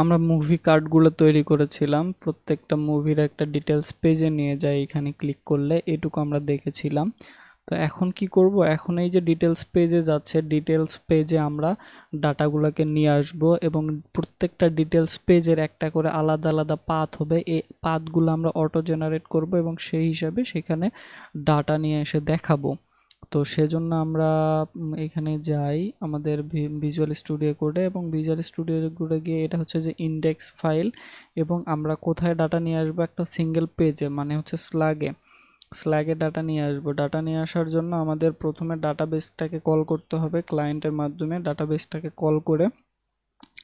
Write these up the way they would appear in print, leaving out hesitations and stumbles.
আমরা মুভি কার্ডগুলো তৈরি করেছিলাম, প্রত্যেকটা মুভির একটা ডিটেলস পেজে নিয়ে যায়, এখানে ক্লিক করলে এটুকু আমরা দেখেছিলাম। তো এখন কি করব, এখন এই যে ডিটেলস পেজে যাচ্ছে, ডিটেলস পেজে আমরা ডাটাগুলোকে নিয়ে আসব এবং প্রত্যেকটা ডিটেলস পেজের একটা করে আলাদা আলাদা পাথ হবে। এই পাথগুলো আমরা অটো জেনারেট করব এবং সেই হিসাবে সেখানে ডাটা নিয়ে এসে দেখাবো। তো সেজন্য আমরা এখানে যাই আমাদের ভিজুয়াল স্টুডিও কোডে, এবং ভিজুয়াল স্টুডিও কোডে গিয়ে এটা হচ্ছে যে ইন্ডেক্স ফাইল, এবং আমরা কোথায় ডাটা নিয়ে আসবো, একটা সিঙ্গেল পেজে মানে হচ্ছে স্ল্যাগে ডাটা নিয়ে আসবো। ডাটা নিয়ে আসার জন্য আমাদের প্রথমে ডাটাবেসটাকে কল করতে হবে, ক্লায়েন্টের মাধ্যমে ডাটাবেসটাকে কল করে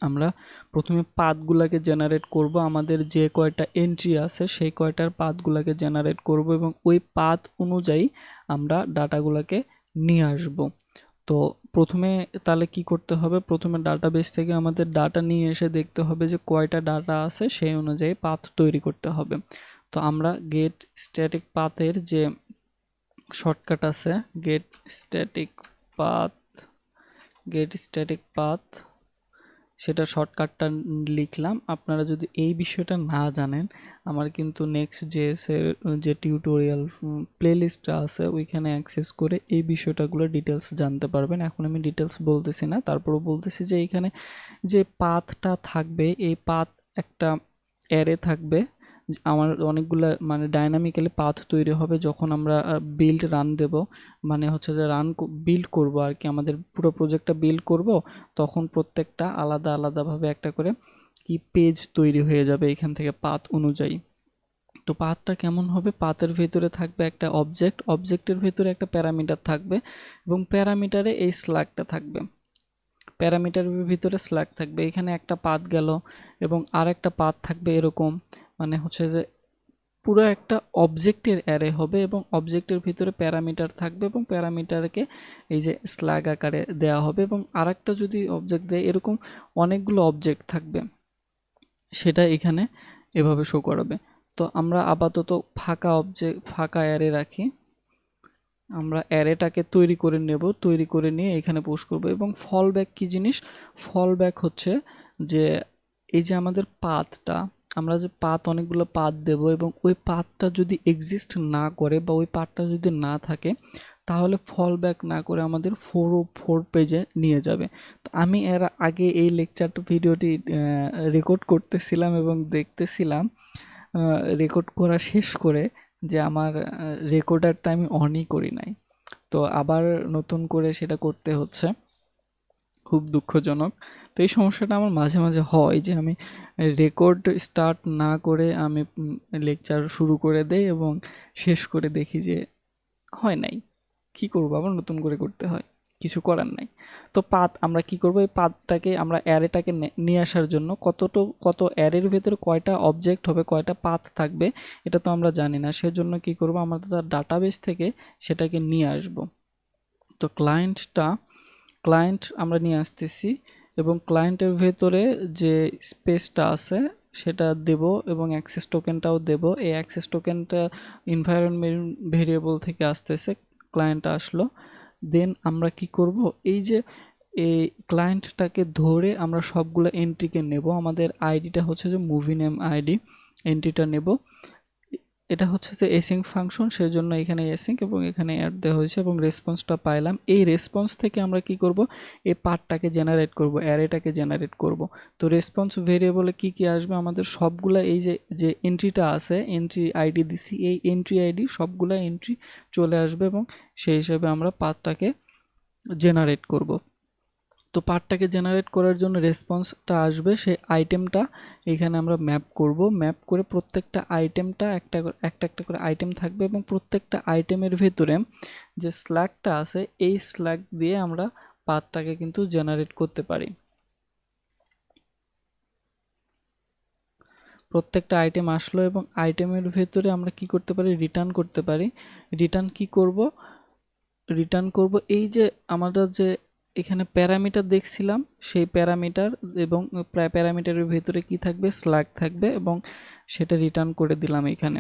আমরা প্রথমে পাথগুলোকে জেনারেট করব। আমাদের যে কয়টা এন্ট্রি আছে সেই কয়টার পাথগুলোকে জেনারেট করব এবং ওই পাথ অনুযায়ী আমরা ডাটাগুলোকে নিয়ে আসব। তো প্রথমে তাহলে কি করতে হবে, প্রথমে ডাটাবেস থেকে আমাদের ডাটা নিয়ে এসে দেখতে হবে যে কয়টা ডাটা আছে, সেই অনুযায়ী পাথ তৈরি করতে হবে। তো আমরা গেট স্ট্যাটিক পাথের যে শর্টকাট আছে, get static path get static path সেটা শর্টকাটটা লিখলাম। আপনারা যদি এই বিষয়টা না জানেন, আমার কিন্তু next.js এর যে টিউটোরিয়াল প্লেলিস্টটা আছে ওইখানে অ্যাক্সেস করে এই বিষয়টাগুলো ডিটেলস জানতে পারবেন। এখন আমি ডিটেলস বলতেছি না, তারপরও বলতেছি যে এখানে যে পাথটা থাকবে, এই পাথ একটা অ্যারে থাকবে। আমার অনেকগুলা মানে ডাইনামিক্যালি পাথ তৈরি হবে যখন আমরা বিল্ড রান দেব, মানে হচ্ছে যে বিল্ড করব আর কি, আমাদের পুরো প্রজেক্টটা বিল্ড করব, তখন প্রত্যেকটা আলাদা আলাদাভাবে একটা করে কি পেজ তৈরি হয়ে যাবে এখান থেকে পাথ অনুযায়ী। তো পাথটা কেমন হবে, পাথের ভেতরে থাকবে একটা অবজেক্টের ভেতরে একটা প্যারামিটার থাকবে এবং প্যারামিটারে এই স্ল্যাগটা থাকবে, প্যারামিটারের ভিতরে স্ল্যাগ থাকবে। এখানে একটা পাথ গেল এবং আর একটা পাথ থাকবে এরকম, মানে হচ্ছে যে পুরো একটা অবজেক্টের অ্যারে হবে এবং অবজেক্টের ভিতরে প্যারামিটার থাকবে এবং প্যারামিটারকে এই যে স্ল্যাগ আকারে দেওয়া হবে, এবং আরেকটা যদি অবজেক্ট দেয়, এরকম অনেকগুলো অবজেক্ট থাকবে, সেটা এখানে এভাবে শো করাবে। তো আমরা আপাতত ফাঁকা অ্যারে রাখি, আমরা অ্যারেটাকে তৈরি করে নেব, তৈরি করে নিয়ে এখানে পোস্ট করব। এবং ফল ব্যাক কী জিনিস, ফল ব্যাক হচ্ছে যে এই যে আমাদের পাথটা, আমরা যে পাথ অনেকগুলো পাথ দেব এবং ওই পাথটা যদি এক্সিস্ট না করে বা ওই পাথটা যদি না থাকে, তাহলে ফল ব্যাক না করে আমাদের 404 পেজে নিয়ে যাবে। তো আমি এর আগে এই লেকচারটা ভিডিওটি রেকর্ড করতেছিলাম এবং দেখতেছিলাম, রেকর্ড করা শেষ করে যে আমার রেকর্ডারটা আমি অনই করি নাই, তো আবার নতুন করে সেটা করতে হচ্ছে, খুব দুঃখজনক। তো এই সমস্যাটা আমার মাঝে মাঝে হয় যে আমি রেকর্ড স্টার্ট না করে আমি লেকচার শুরু করে দেই এবং শেষ করে দেখি যে হয় নাই, কি করব, আবার নতুন করে করতে হয়, কিছু করার নাই। তো পাথ আমরা কি করব, এই পাথটাকে আমরা অ্যারেটাকে নিয়ে আসার জন্য কত অ্যারের ভেতরে কয়টা অবজেক্ট হবে, কয়টা পাথ থাকবে, এটা তো আমরা জানি না। সেজন্য কি করব, আমাদের ডাটাবেস থেকে সেটাকে নিয়ে আসব। তো ক্লায়েন্ট আমরা নিয়ে আসতেছি এবং ক্লায়েন্টের ভেতরে যে স্পেসটা আছে সেটা দেব এবং অ্যাক্সেস টোকেনটাও দেব। এই অ্যাক্সেস টোকেনটা এনভায়রনমেন্ট ভেরিয়েবল থেকে আসতেছে, ক্লায়েন্ট আসলো। দেন আমরা কি করব, এই যে এই ক্লায়েন্টটাকে ধরে আমরা সবগুলো এন্ট্রিকে নেব। আমাদের আইডিটা হচ্ছে যে মুভি নেম আইডি, এন্ট্রিটা নেব। এটা হচ্ছে যে এসিং ফাংশন, সেজন্য এখানে এসিং এবং এখানে অ্যাড দেওয়া হয়েছে এবং রেসপন্সটা পাইলাম। এই রেসপন্স থেকে আমরা কি করব, এই পার্টটাকে জেনারেট করব, অ্যারেটাকে জেনারেট করব। তো রেসপন্স ভেরিয়েবলে কি কি আসবে, আমাদের সবগুলা এই যে যে এন্ট্রিটা আছে, এন্ট্রি আইডি দিছি, এই এন্ট্রি আইডি সবগুলা এন্ট্রি চলে আসবে এবং সেই হিসাবে আমরা পাথটাকে জেনারেট করব। তো পার্টটাকে জেনারেট করার জন্য রেসপন্সটা আসবে, সেই আইটেমটা এখানে আমরা ম্যাপ করব। ম্যাপ করে প্রত্যেকটা আইটেমটা একটা একটা করে আইটেম থাকবে এবং প্রত্যেকটা আইটেমের ভেতরে যে স্ল্যাগটা আছে এই স্ল্যাগ দিয়ে আমরা পাথটাকে কিন্তু জেনারেট করতে পারি। প্রত্যেকটা আইটেম আসলো এবং আইটেমের ভেতরে আমরা কি করতে পারি, রিটার্ন করতে পারি। রিটার্ন করব এই যে আমাদের যে এখানে প্যারামিটার দেখছিলাম, সেই প্যারামিটার এবং প্যারামিটারের ভেতরে কি থাকবে, স্ল্যাগ থাকবে এবং সেটা রিটার্ন করে দিলাম এখানে।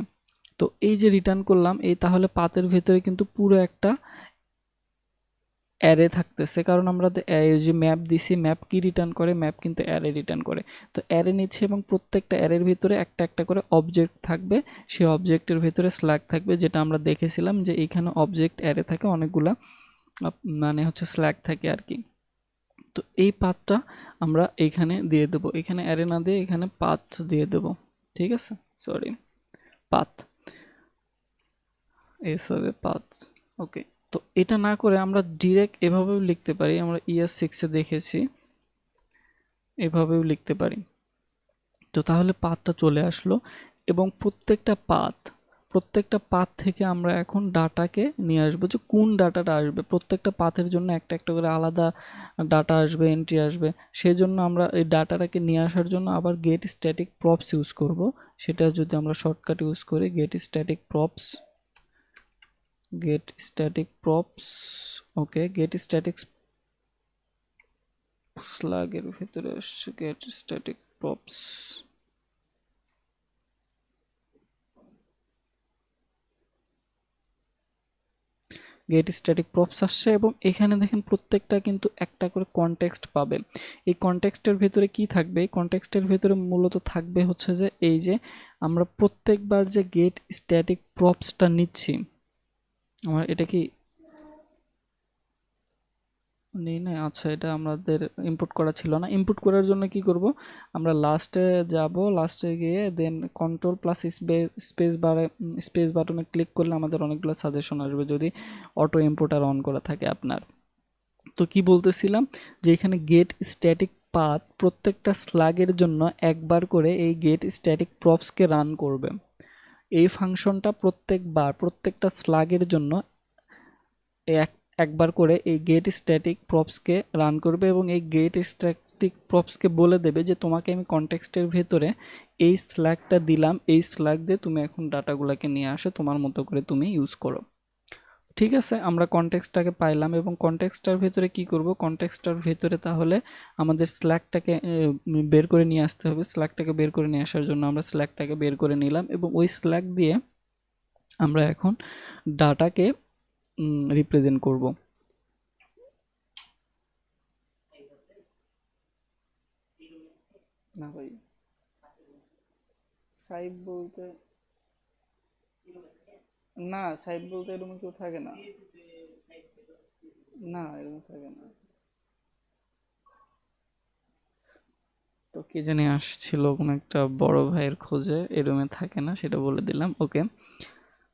তো এই যে রিটার্ন করলাম, এই তাহলে পাথের ভেতরে কিন্তু পুরো একটা অ্যারে থাকতেছে, কারণ আমরা এই যে ম্যাপ দিছি, ম্যাপ কি রিটার্ন করে, ম্যাপ কিন্তু অ্যারে রিটার্ন করে। তো অ্যারে নিচ্ছে এবং প্রত্যেকটা অ্যারের ভিতরে একটা একটা করে অবজেক্ট থাকবে, সেই অবজেক্টের ভিতরে স্ল্যাগ থাকবে, যেটা আমরা দেখেছিলাম যে এখানে অবজেক্ট অ্যারে থাকে অনেকগুলা, মানে হচ্ছে স্ল্যাগ থাকে আর কি। তো এই পাথটা আমরা এইখানে দিয়ে দেবো, এখানে অ্যারে না দিয়ে এখানে পাথ দিয়ে দেবো, ঠিক আছে, সরি পাথ, এস হবে পাথ। ওকে, তো এটা না করে আমরা ডিরেক্ট এভাবেও লিখতে পারি, আমরা ES6-এ দেখেছি, এভাবেও লিখতে পারি। তো তাহলে পাথটা চলে আসলো, এবং প্রত্যেকটা পাথ থেকে আমরা এখন ডাটাকে নিয়ে আসবো, যে কোন ডাটাটা আসবে, প্রত্যেকটা পাথের জন্য একটা একটা করে আলাদা ডাটা আসবে, এন্ট্রি আসবে। সেজন্য আমরা এই ডাটাটাকে নিয়ে আসার জন্য আবার গেট স্ট্যাটিক প্রপস ইউজ করব। সেটা যদি আমরা শর্টকাট ইউজ করি, get static props, okay, get static স্ল্যাগের ভিতরে আসছে get static props, get static props আসছে, এবং এখানে দেখেন প্রত্যেকটা কিন্তু একটা করে কনটেক্সট পাবে। এই কনটেক্সটের ভিতরে কি থাকবে, এই কনটেক্সটের ভিতরে মূলত থাকবে হচ্ছে যে এই যে আমরা প্রত্যেকবার যে গেট স্ট্যাটিক প্রপসটা নিচ্ছি, আমার এটা কি নেই না, আচ্ছা এটা আমাদের ইনপুট করা ছিল না। ইনপুট করার জন্য কি করব, আমরা লাস্টে যাব, লাস্টে গিয়ে দেন কন্ট্রোল প্লাস স্পেস বাটনে ক্লিক করলে আমাদের অনেকগুলো সাজেশন আসবে, যদি অটো ইম্পোর্টার অন করা থাকে আপনার। তো কি বলতেছিলাম, যে এখানে গেট স্ট্যাটিক পাথ প্রত্যেকটা স্ল্যাগের জন্য একবার করে এই গেট স্ট্যাটিক প্রপসকে রান করবে। এই ফাংশনটা প্রত্যেকটা স্ল্যাগের জন্য এক একবার করে এই গেট স্ট্যাটিক প্রপসকে রান করবে, এবং এই গেট স্ট্যাটিক প্রপসকে বলে দেবে যে তোমাকে আমি কনটেক্সটের ভেতরে এই স্ল্যাগটা দিলাম, এই স্ল্যাগ দিয়ে তুমি এখন ডাটাগুলোকে নিয়ে আসো, তোমার মতো করে তুমি ইউজ করো। ঠিক আছে, আমরা কনটেক্সটটাকে পাইলাম, এবং কনটেক্সটটার ভেতরে কি করব, কনটেক্সটটার ভেতরে তাহলে আমাদের স্ল্যাগটাকে বের করে নিয়ে আসতে হবে। স্ল্যাগটাকে বের করে নিয়ে আসার জন্য আমরা স্ল্যাগটাকে বের করে নিলাম, এবং ওই স্ল্যাগ দিয়ে আমরা এখন ডাটাকে রিপ্রেজেন্ট করব। না ভাই, সাইব বলতে, না সাইব বলতে এরকম কেউ থাকে না, না এরকম থাকে না। তো কে জানি আসছিল কোনো একটা বড় ভাইয়ের খোঁজে, এই রুমে থাকে না, সেটা বলে দিলাম। ওকে,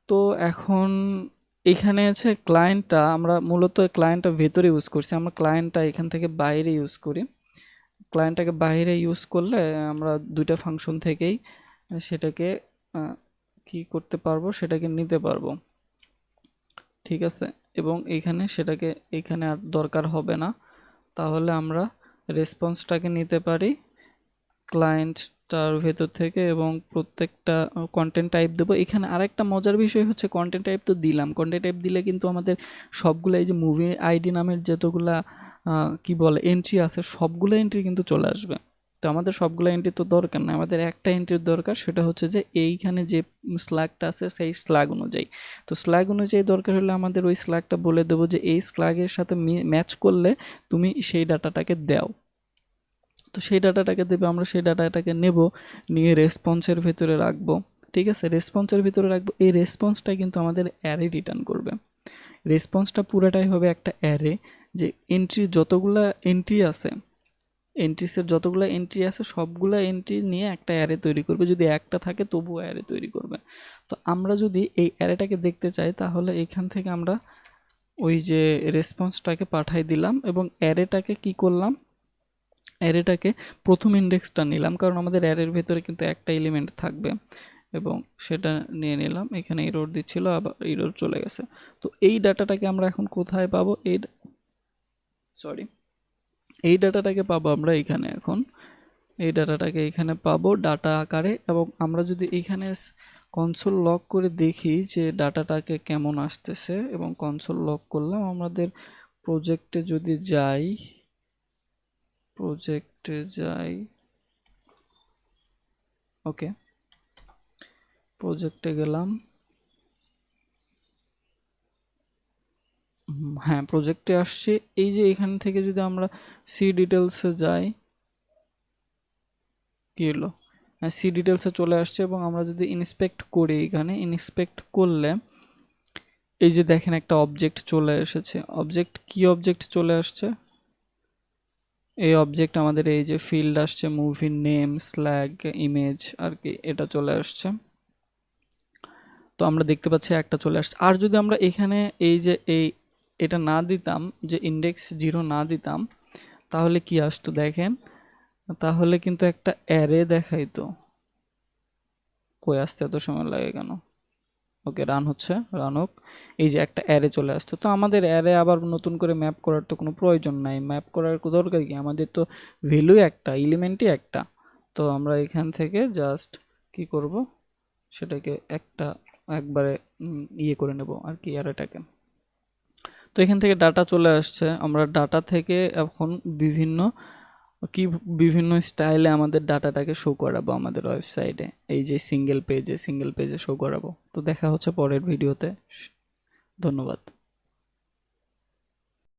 তো এখন এখানে আছে ক্লায়েন্টটা, আমরা মূলত ক্লায়েন্টটা ভেতরে ইউজ করছি, আমরা ক্লায়েন্টটা এখান থেকে বাইরে ইউজ করি। ক্লায়েন্টটাকে বাইরে ইউজ করলে আমরা দুইটা ফাংশন থেকেই সেটাকে কি করতে পারবো, সেটাকে নিতে পারবো, ঠিক আছে। এবং এইখানে সেটাকে এখানে আর দরকার হবে না, তাহলে আমরা রেসপন্সটাকে নিতে পারি ক্লায়েন্টটার ভেতর থেকে, এবং প্রত্যেকটা কন্টেন্ট টাইপ দেবো। এখানে আরেকটা মজার বিষয় হচ্ছে, কন্টেন্ট টাইপ তো দিলাম, কন্টেন্ট টাইপ দিলে কিন্তু আমাদের সবগুলো এই যে মুভি আইডি নামের যতগুলা কি বলে এন্ট্রি আছে, সবগুলো এন্ট্রি কিন্তু চলে আসবে। তো আমাদের সবগুলো এন্ট্রি তো দরকার না, আমাদের একটা এন্ট্রির দরকার, সেটা হচ্ছে যে এইখানে যে স্ল্যাগটা আছে সেই স্ল্যাগ অনুযায়ী। তো স্ল্যাগ অনুযায়ী দরকার হলে আমাদের ওই স্ল্যাগটা বলে দেবো যে এই স্ল্যাগের সাথে ম্যাচ করলে তুমি সেই ডাটাটাকে দাও। তো সেই ডাটাটাকে দেবে, আমরা সেই ডাটাটাকে নেব, নিয়ে রেসপন্সের ভেতরে রাখবো। ঠিক আছে, রেসপন্সের ভিতরে রাখবো, এই রেসপন্সটা কিন্তু আমাদের অ্যারে রিটার্ন করবে। রেসপন্সটা পুরোটাই হবে একটা অ্যারে, যে এন্ট্রি যতগুলা এন্ট্রি আছে, এন্ট্রিসের যতগুলো এন্ট্রি আছে সবগুলো এন্ট্রি নিয়ে একটা অ্যারে তৈরি করবে, যদি একটা থাকে তবুও অ্যারে তৈরি করবে। তো আমরা যদি এই অ্যারেটাকে দেখতে চাই, তাহলে এখান থেকে আমরা ওই যে রেসপন্সটাকে পাঠাই দিলাম, এবং অ্যারেটাকে কি করলাম, অ্যারেটাকে প্রথম ইন্ডেক্সটা নিলাম, কারণ আমাদের অ্যারের ভেতরে কিন্তু একটা এলিমেন্ট থাকবে, এবং সেটা নিয়ে নিলাম। এখানে এরর দিচ্ছিল, আবার এরর চলে গেছে। তো এই ডাটাটাকে আমরা এখন কোথায় পাবো, সরি এই ডাটাটাকে পাবো আমরা এখানে, এখন এই ডাটাটাকে এখানে পাবো ডাটা আকারে, এবং আমরা যদি এখানে কনসোল লগ করে দেখি যে ডাটাটাকে কেমন আসতেছে, এবং কনসোল লগ করলাম, আমাদের প্রজেক্টে যদি যাই, প্রজেক্টে যাই, ওকে, প্রজেক্টে গেলাম, হ্যাঁ প্রজেক্টে আসছে। এই যে এখান থেকে যদি আমরা সি ডিটেলসে যাই, কি হলো, হ্যাঁ সি ডিটেলসে চলে আসছে। এবং আমরা যদি ইন্সপেক্ট করি, এখানে ইন্সপেক্ট করলে এই যে দেখেন একটা অবজেক্ট চলে এসেছে। অবজেক্ট কি অবজেক্ট চলে আসছে, এই অবজেক্ট আমাদের এই যে ফিল্ড আসছে মুভি নেম স্ল্যাগ ইমেজ আর কি, এটা চলে আসছে। তো আমরা দেখতে পাচ্ছি একটা চলে আসছে। আর যদি আমরা এখানে এই যে এটা না দিতাম, যে ইন্ডেক্স 0 না দিতাম, তাহলে কি আসতো দেখেন, তাহলে কিন্তু একটা অ্যারে দেখাইতো। কই আসতে এত সময় লাগে কেন, ওকে রান হচ্ছে, রান হোক। এই যে একটা অ্যারে চলে আসতো। তো আমাদের অ্যারে আবার নতুন করে ম্যাপ করার তো কোনো প্রয়োজন নাই, ম্যাপ করার দরকার কি, আমাদের তো ভ্যালু একটা, এলিমেন্টই একটা। তো আমরা এখান থেকে জাস্ট কি করব, সেটাকে একবারে ইয়ে করে নেব আর কি অ্যারেটাকে। তো এখান থেকে ডাটা চলে আসছে, আমরা ডাটা থেকে এখন বিভিন্ন কি বিভিন্ন স্টাইলে আমাদের ডাটাটাকে শো করাবো আমাদের ওয়েবসাইটে, এই যে সিঙ্গেল পেজে শো করাবো। তো দেখা হচ্ছে পরের ভিডিওতে। ধন্যবাদ।